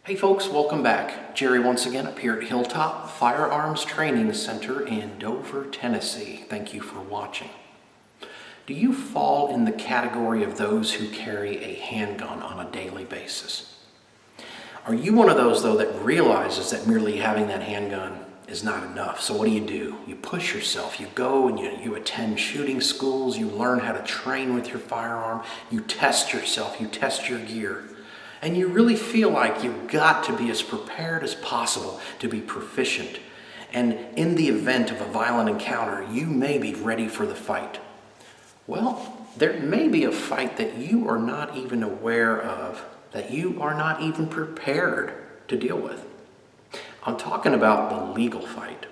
Hey folks, welcome back. Jerry once again up here at Hilltop Firearms Training Center in Dover, Tennessee. Thank you for watching. Do you fall in the category of those who carry a handgun on a daily basis? Are you one of those, though, that realizes that merely having that handgun is not enough? So what do? You push yourself. You go and you attend shooting schools. You learn how to train with your firearm. You test yourself. You test your gear. And you really feel like you've got to be as prepared as possible to be proficient. And in the event of a violent encounter, you may be ready for the fight. Well, there may be a fight that you are not even aware of, that you are not even prepared to deal with. I'm talking about the legal fight.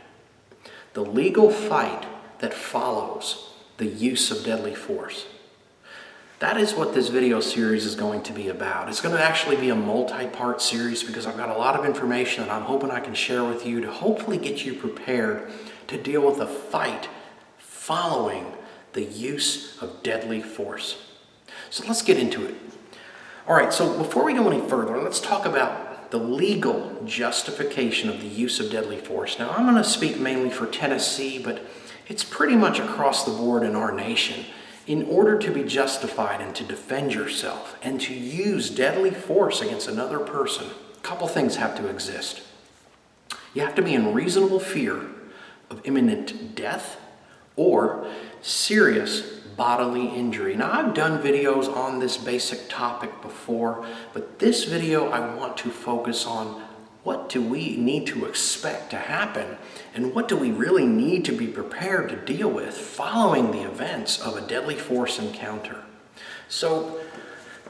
The legal fight that follows the use of deadly force. That is what this video series is going to be about. It's going to actually be a multi-part series because I've got a lot of information that I'm hoping I can share with you to hopefully get you prepared to deal with a fight following the use of deadly force. So let's get into it. All right, so before we go any further, let's talk about the legal justification of the use of deadly force. Now, I'm going to speak mainly for Tennessee, but it's pretty much across the board in our nation. In order to be justified and to defend yourself and to use deadly force against another person, a couple things have to exist. You have to be in reasonable fear of imminent death or serious bodily injury. Now, I've done videos on this basic topic before, but this video I want to focus on what do we need to expect to happen and what do we really need to be prepared to deal with following the events of a deadly force encounter. So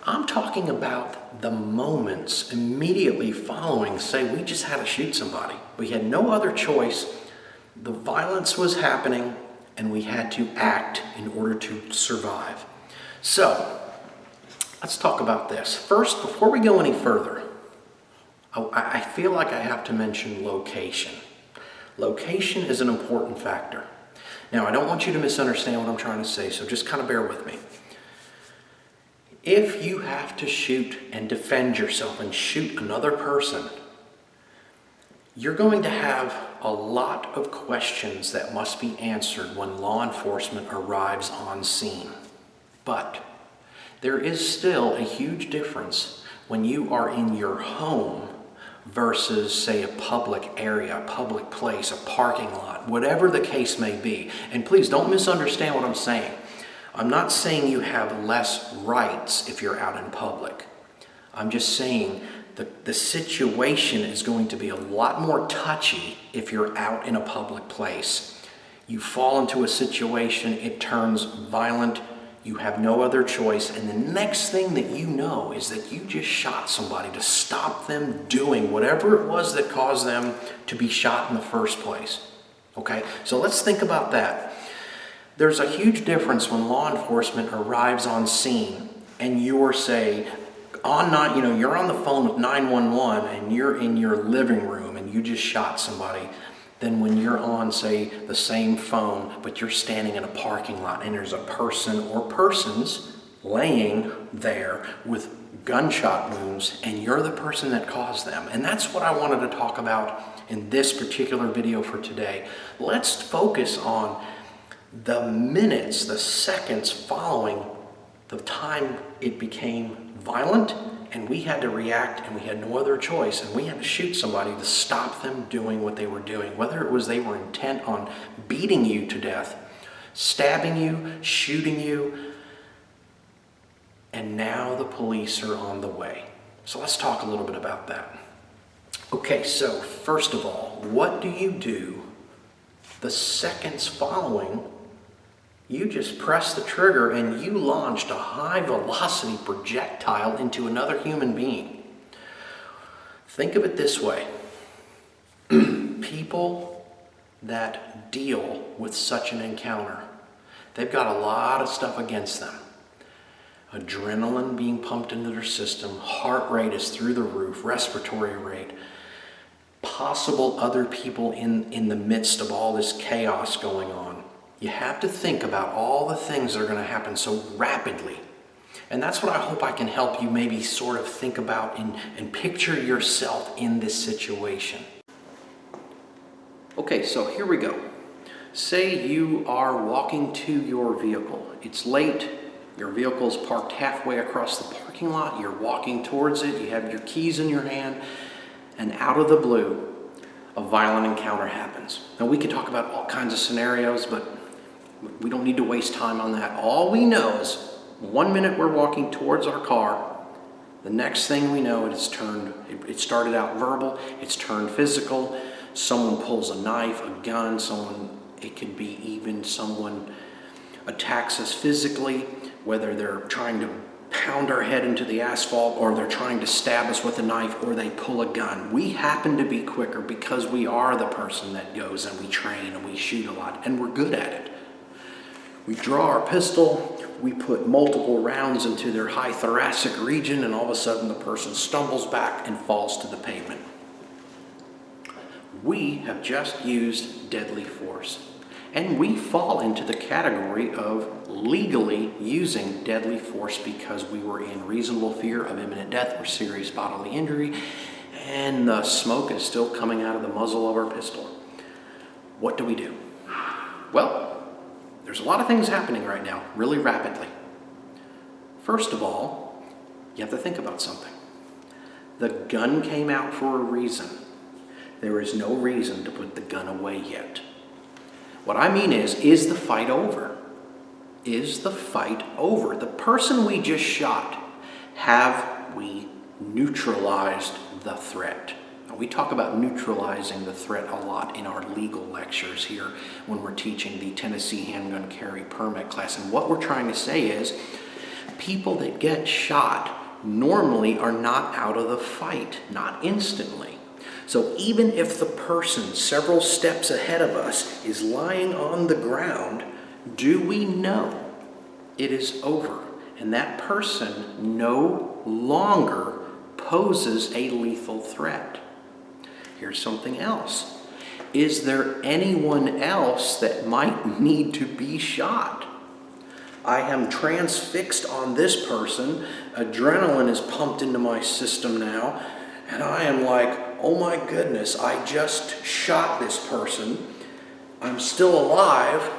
I'm talking about the moments immediately following, say we just had to shoot somebody. We had no other choice. The violence was happening and we had to act in order to survive. So let's talk about this. First, before we go any further, I feel like I have to mention location. Location is an important factor. Now, I don't want you to misunderstand what I'm trying to say, so just kind of bear with me. If you have to shoot and defend yourself and shoot another person, you're going to have a lot of questions that must be answered when law enforcement arrives on scene. But there is still a huge difference when you are in your home versus, say, a public area, a public place, a parking lot, whatever the case may be. And please don't misunderstand what I'm saying. I'm not saying you have less rights if you're out in public. I'm just saying the situation is going to be a lot more touchy if you're out in a public place. You fall into a situation, it turns violent, you have no other choice, and the next thing that you know is that you just shot somebody to stop them doing whatever it was that caused them to be shot in the first place. Okay, so let's think about that. There's a huge difference when law enforcement arrives on scene and you're, say, you're on the phone with 911 and you're in your living room and you just shot somebody, than when you're on, say, the same phone, but you're standing in a parking lot and there's a person or persons laying there with gunshot wounds and you're the person that caused them. And that's what I wanted to talk about in this particular video for today. Let's focus on the minutes, the seconds following the time it became violent and we had to react and we had no other choice and we had to shoot somebody to stop them doing what they were doing, whether it was they were intent on beating you to death, stabbing you, shooting you, and now the police are on the way. So let's talk a little bit about that. Okay, so first of all, what do you do the seconds following? You just pressed the trigger and you launched a high velocity projectile into another human being. Think of it this way. People that deal with such an encounter, they've got a lot of stuff against them. Adrenaline being pumped into their system, heart rate is through the roof, respiratory rate, possible other people in the midst of all this chaos going on. You have to think about all the things that are going to happen so rapidly. And that's what I hope I can help you maybe sort of think about and picture yourself in this situation. Okay, so here we go. Say you are walking to your vehicle. It's late. Your vehicle's parked halfway across the parking lot. You're walking towards it. You have your keys in your hand. And out of the blue, a violent encounter happens. Now, we could talk about all kinds of scenarios, but we don't need to waste time on that. All we know is 1 minute we're walking towards our car. The next thing we know, it started out verbal. It's turned physical. Someone pulls a knife, a gun, it could be even someone attacks us physically, whether they're trying to pound our head into the asphalt or they're trying to stab us with a knife or they pull a gun. We happen to be quicker because we are the person that goes and we train and we shoot a lot and we're good at it. We draw our pistol, we put multiple rounds into their high thoracic region, and all of a sudden the person stumbles back and falls to the pavement. We have just used deadly force. And we fall into the category of legally using deadly force because we were in reasonable fear of imminent death or serious bodily injury, and the smoke is still coming out of the muzzle of our pistol. What do we do? Well, there's a lot of things happening right now, really rapidly. First of all, you have to think about something. The gun came out for a reason. There is no reason to put the gun away yet. What I mean is the fight over? Is the fight over? The person we just shot, have we neutralized the threat? Now, we talk about neutralizing the threat a lot in our legal lectures here when we're teaching the Tennessee Handgun Carry Permit class. And what we're trying to say is people that get shot normally are not out of the fight, not instantly. So even if the person several steps ahead of us is lying on the ground, do we know it is over? And that person no longer poses a lethal threat. Here's something else. Is there anyone else that might need to be shot? I am transfixed on this person. Adrenaline is pumped into my system now. And I am like, oh my goodness, I just shot this person. I'm still alive.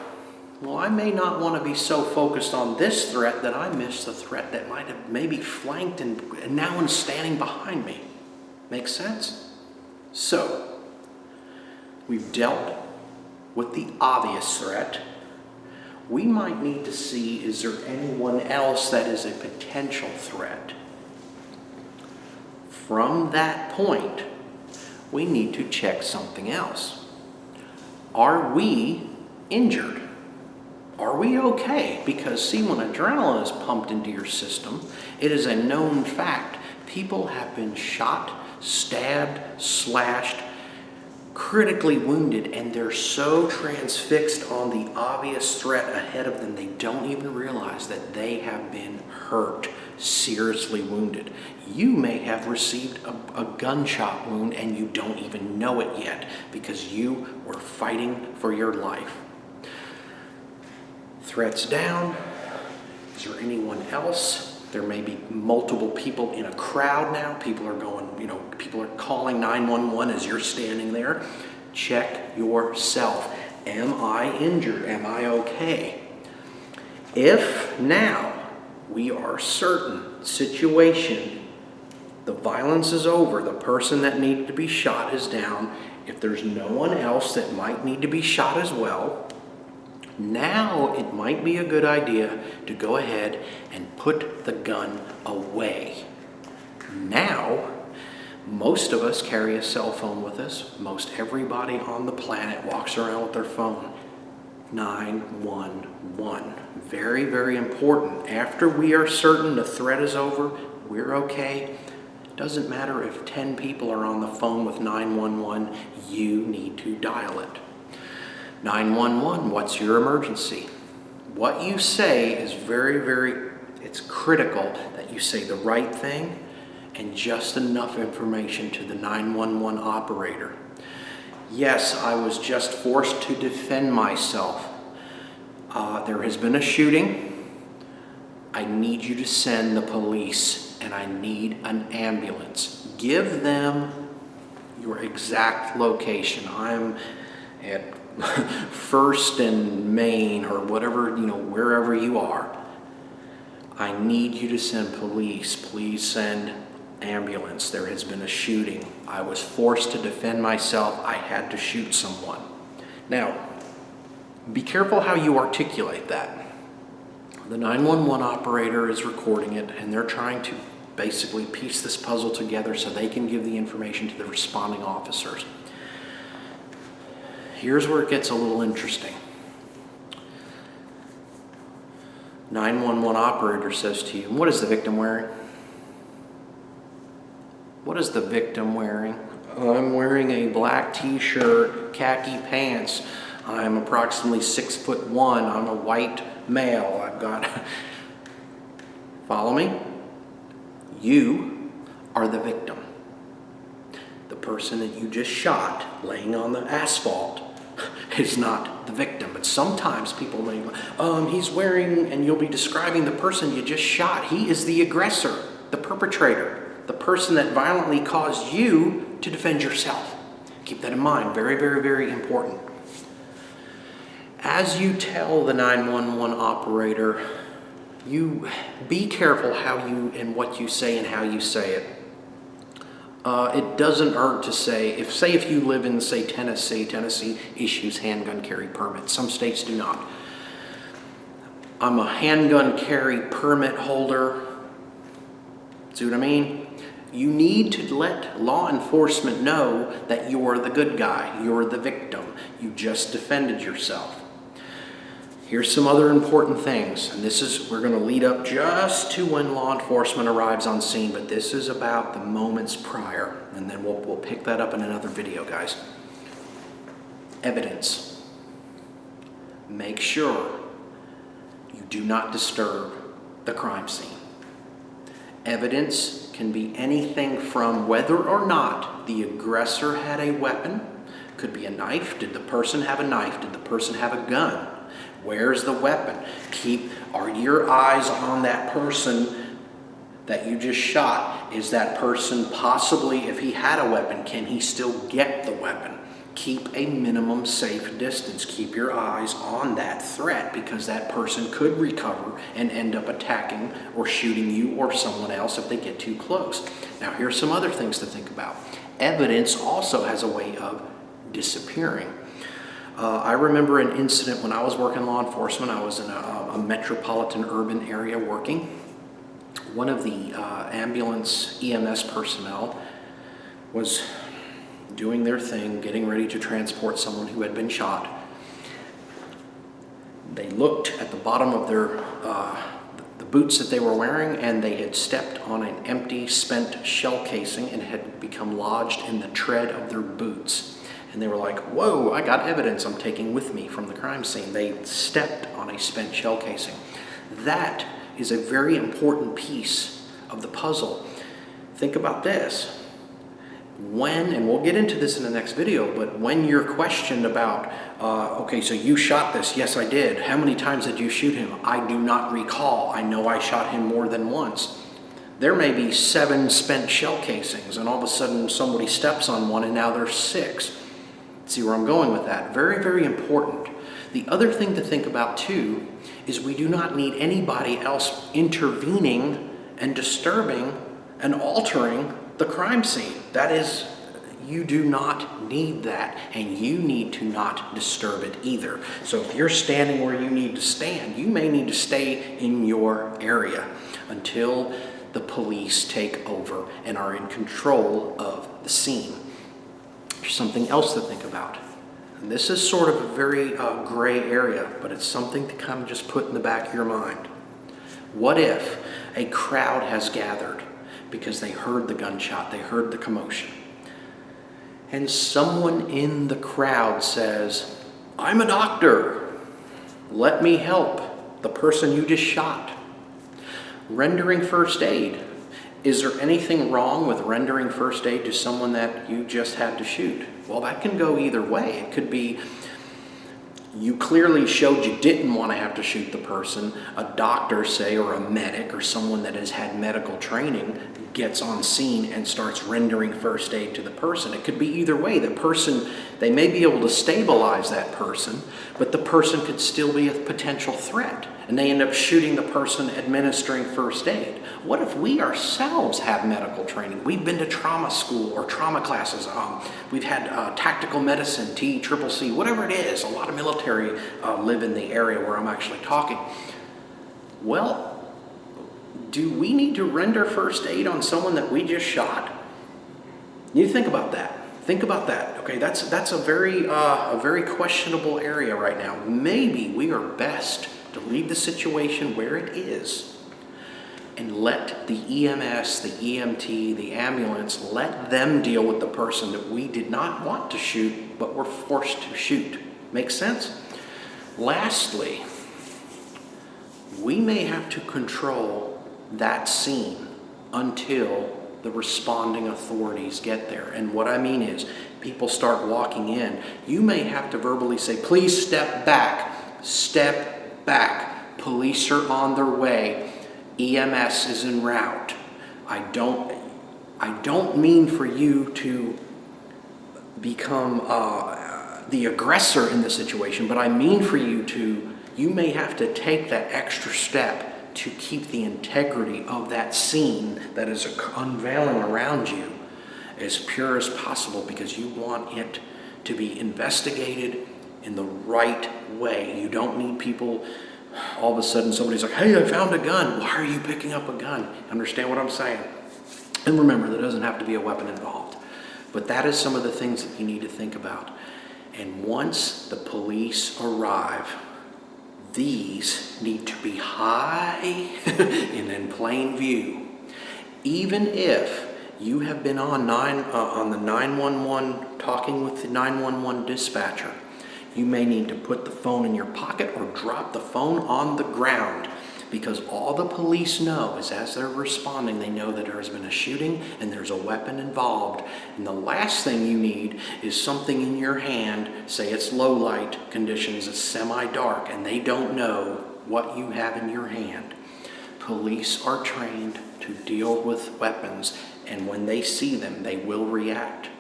Well, I may not want to be so focused on this threat that I miss the threat that might have maybe flanked and now is standing behind me. Make sense? So, we've dealt with the obvious threat. We might need to see, is there anyone else that is a potential threat? From that point, we need to check something else. Are we injured? Are we okay? Because see, when adrenaline is pumped into your system, it is a known fact. People have been shot, stabbed, slashed, critically wounded, and they're so transfixed on the obvious threat ahead of them, they don't even realize that they have been hurt, seriously wounded. You may have received a gunshot wound and you don't even know it yet because you were fighting for your life. Threats down. Is there anyone else? There may be multiple people in a crowd now. People are going, people are calling 911 as you're standing there. Check yourself. Am I injured? Am I okay? If now we are certain situation, the violence is over, the person that needed to be shot is down, if there's no one else that might need to be shot as well, now it might be a good idea to go ahead and put the gun away. Now, most of us carry a cell phone with us. Most everybody on the planet walks around with their phone. 911. Very, very important. After we are certain the threat is over, we're okay. Doesn't matter if 10 people are on the phone with 911, you need to dial it. 911, what's your emergency? What you say is it's critical that you say the right thing and just enough information to the 911 operator. Yes, I was just forced to defend myself. There has been a shooting. I need you to send the police and I need an ambulance. Give them your exact location. I'm at First and Main or whatever, wherever you are. I need you to send police. Please send ambulance. There has been a shooting. I was forced to defend myself. I had to shoot someone. Now, be careful how you articulate that. The 911 operator is recording it, and they're trying to basically piece this puzzle together so they can give the information to the responding officers. Here's where it gets a little interesting. 911 operator says to you, "What is the victim wearing?" What is the victim wearing? "I'm wearing a black t-shirt, khaki pants. I'm approximately 6'1". I'm a white male. I've got..." Follow me? You are the victim. The person that you just shot laying on the asphalt is not the victim. But sometimes people may, he's wearing, and you'll be describing the person you just shot. He is the aggressor, the perpetrator, the person that violently caused you to defend yourself. Keep that in mind. Very, very, very important. As you tell the 911 operator, you be careful how you and what you say and how you say it. It doesn't hurt to say, if you live in, say, Tennessee issues handgun carry permits. Some states do not. I'm a handgun carry permit holder. See what I mean? You need to let law enforcement know that you're the good guy. You're the victim. You just defended yourself. Here's some other important things, and we're going to lead up just to when law enforcement arrives on scene, but this is about the moments prior, and then we'll pick that up in another video, guys. Evidence. Make sure you do not disturb the crime scene. Evidence can be anything from whether or not the aggressor had a weapon. Could be a knife. Did the person have a knife? Did the person have a gun? Where's the weapon? Are your eyes on that person that you just shot? Is that person possibly, if he had a weapon, can he still get the weapon? Keep a minimum safe distance. Keep your eyes on that threat, because that person could recover and end up attacking or shooting you or someone else if they get too close. Now, here's some other things to think about. Evidence also has a way of disappearing. I remember an incident when I was working law enforcement. I was in a metropolitan urban area working. One of the ambulance EMS personnel was doing their thing, getting ready to transport someone who had been shot. They looked at the bottom of the boots that they were wearing, and they had stepped on an empty, spent shell casing and had become lodged in the tread of their boots. And they were like, "Whoa, I got evidence I'm taking with me from the crime scene." They stepped on a spent shell casing. That is a very important piece of the puzzle. Think about this. And we'll get into this in the next video, but when you're questioned about, okay, so you shot this. Yes, I did. How many times did you shoot him? I do not recall. I know I shot him more than once. There may be 7 spent shell casings, and all of a sudden somebody steps on one, and now there's 6. See where I'm going with that? Very, very important. The other thing to think about too is we do not need anybody else intervening and disturbing and altering the crime scene. You do not need that, and you need to not disturb it either. So if you're standing where you need to stand, you may need to stay in your area until the police take over and are in control of the scene. There's something else to think about. And this is sort of a very gray area, but it's something to kind of just put in the back of your mind. What if a crowd has gathered because they heard the gunshot, they heard the commotion, and someone in the crowd says, "I'm a doctor. Let me help the person you just shot." Rendering first aid. Is there anything wrong with rendering first aid to someone that you just had to shoot? Well, that can go either way. It could be, you clearly showed you didn't want to have to shoot the person. A doctor, say, or a medic, or someone that has had medical training gets on scene and starts rendering first aid to the person. It could be either way. The person, they may be able to stabilize that person, but the person could still be a potential threat, and they end up shooting the person administering first aid. What if we ourselves have medical training? We've been to trauma school or trauma classes. We've had tactical medicine, TCCC, whatever it is. A lot of military live in the area where I'm actually talking. Well, do we need to render first aid on someone that we just shot? You think about that. Think about that. Okay, that's a very questionable area right now. Maybe we are best to leave the situation where it is and let the EMS, the EMT, the ambulance, let them deal with the person that we did not want to shoot, but were forced to shoot. Make sense? Lastly, we may have to control that scene until the responding authorities get there. And what I mean is, people start walking in. You may have to verbally say, please step back, step back. Police are on their way. EMS is en route. I don't mean for you to become the aggressor in the situation, but I mean for you may have to take that extra step to keep the integrity of that scene that is unveiling around you as pure as possible, because you want it to be investigated in the right way. You don't need people, all of a sudden somebody's like, hey, I found a gun. Why are you picking up a gun? Understand what I'm saying? And remember, there doesn't have to be a weapon involved. But that is some of the things that you need to think about. And once the police arrive, these need to be high and in plain view. Even if you have been on the 911, talking with the 911 dispatcher, you may need to put the phone in your pocket or drop the phone on the ground, because all the police know is as they're responding, they know that there has been a shooting and there's a weapon involved. And the last thing you need is something in your hand, say it's low light conditions, it's semi-dark, and they don't know what you have in your hand. Police are trained to deal with weapons, and when they see them, they will react.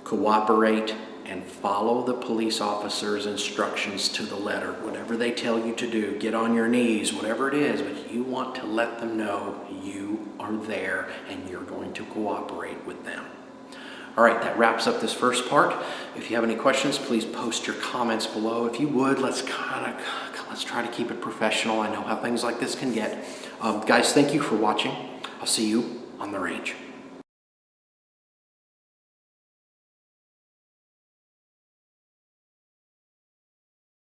Cooperate and follow the police officer's instructions to the letter. Whatever they tell you to do, get on your knees, whatever it is, but you want to let them know you are there and you're going to cooperate with them. All right, that wraps up this first part. If you have any questions, please post your comments below. If you would, let's try to keep it professional. I know how things like this can get. Guys, thank you for watching. I'll see you on the range.